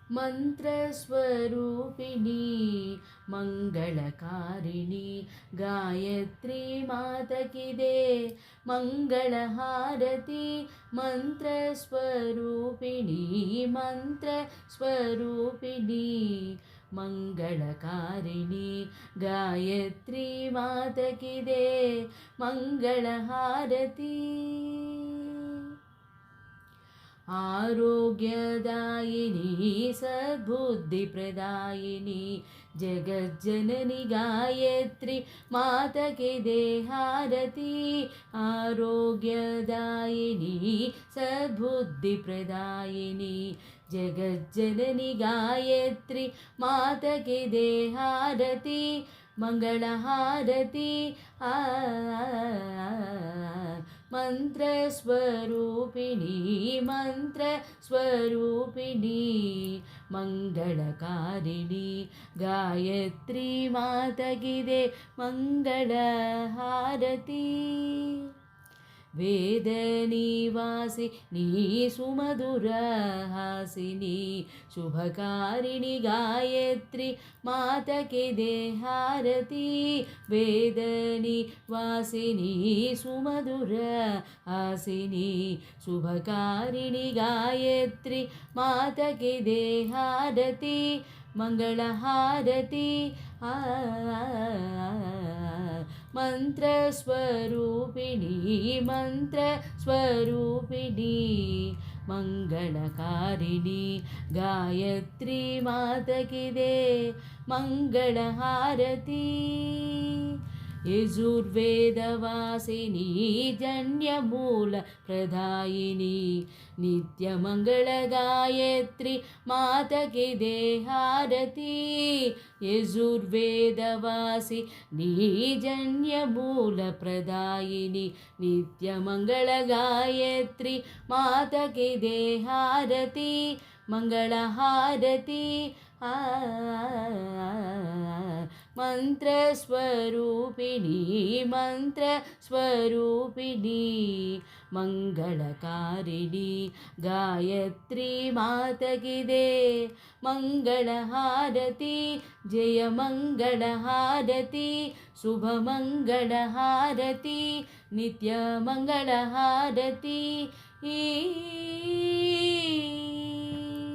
ಮಂತ್ರಸ್ವರೂಪಿಣಿ ಮಂಗಳಕಾರಿಣಿ ಗಾಯತ್ರಿ ಮಾತಕಿದೆ ಮಂಗಳ ಹಾರತಿ ಮಂತ್ರಸ್ವರೂಪಿಣಿ ಮಂತ್ರಸ್ವರೂಪಿಣಿ ಮಂಗಳಕಾರಿಣಿ ಗಾಯತ್ರಿ ಮಾತಕಿದೆ ಮಂಗಳ ಹಾರತಿ ಆರೋಗ್ಯದಾಯಿನಿ ಸದ್ಬುದ್ಧಿಪ್ರದಾಯಿನಿ ಜಗಜ್ಜನನಿ ಗಾಯತ್ರಿ ಮಾತಕಿದೆ ಹಾರತಿ ಆರೋಗ್ಯದಾಯಿನಿ ಸದ್ಬುದ್ಧಿಪ್ರದಾಯಿನಿ ಜಗಜ್ಜನನಿ ಗಾಯತ್ರಿ ಮಾತಕಿದೆ ಹಾರತಿ ಮಂಗಳ ಹಾರತಿ ಮಂತ್ರಸ್ವರೂಪಿಣಿ ಮಂತ್ರಸ್ವರೂಪಿಣಿ ಮಂಗಳಕಾರಿಣಿ ಗಾಯತ್ರಿ ಮಾತಗಿದೆ ಮಂಗಳ ಹಾರತಿ ವೇದನಿವಾಸಿನಿ ಸುಮಧುರಹಾಸಿನಿ ಶುಭಕಾರಿಣಿ ಗಾಯತ್ರಿ ಮಾತಕಿದೆ ಹಾರತಿ ವೇದನಿವಾಸಿನಿ ಸುಮಧುರಹಾಸಿನಿ ಶುಭಕಾರಿಣಿ ಗಾಯತ್ರಿ ಮಾತಕಿದೆ ಹಾರತಿ ಮಂಗಳ ಹಾರತಿ ಮಂತ್ರಸ್ವರೂಪಿಣಿ ಮಂತ್ರಸ್ವರೂಪಿಣಿ ಮಂಗಳಕಾರಿಣಿ ಗಾಯತ್ರಿ ಮಾತಕಿದೆ ಮಂಗಳ ಹಾರತಿ ಯಜುರ್ವೇದವಾಸಿನಿ ಜನ್ಯಮೂಲ ಪ್ರದಾಯಿನಿ ನಿತ್ಯಮಂಗಳ ಗಾಯತ್ರಿ ಮಾತಕಿದೆ ಹಾರತಿ ಯಜುರ್ವೇದವಾಸಿನಿ ಜನ್ಯಮೂಲ ಪ್ರದಾಯಿನಿ ನಿತ್ಯಮಂಗಳ ಗಾಯತ್ರಿ ಮಾತಕಿದೆ ಹಾರತಿ ಮಂಗಳ ಹಾರತಿ ಮಂತ್ರಸ್ವರೂಪಿಣಿ ಮಂತ್ರಸ್ವರೂಪಿಣಿ ಮಂಗಳಕಾರಿಣಿ ಗಾಯತ್ರಿ ಮಾತಕಿದೆ ಮಂಗಳ ಹಾರತಿ ಜಯ ಮಂಗಳ ಹಾರತಿ ಶುಭ ಮಂಗಳ ಹಾರತಿ ನಿತ್ಯ ಮಂಗಳ ಹಾರತಿ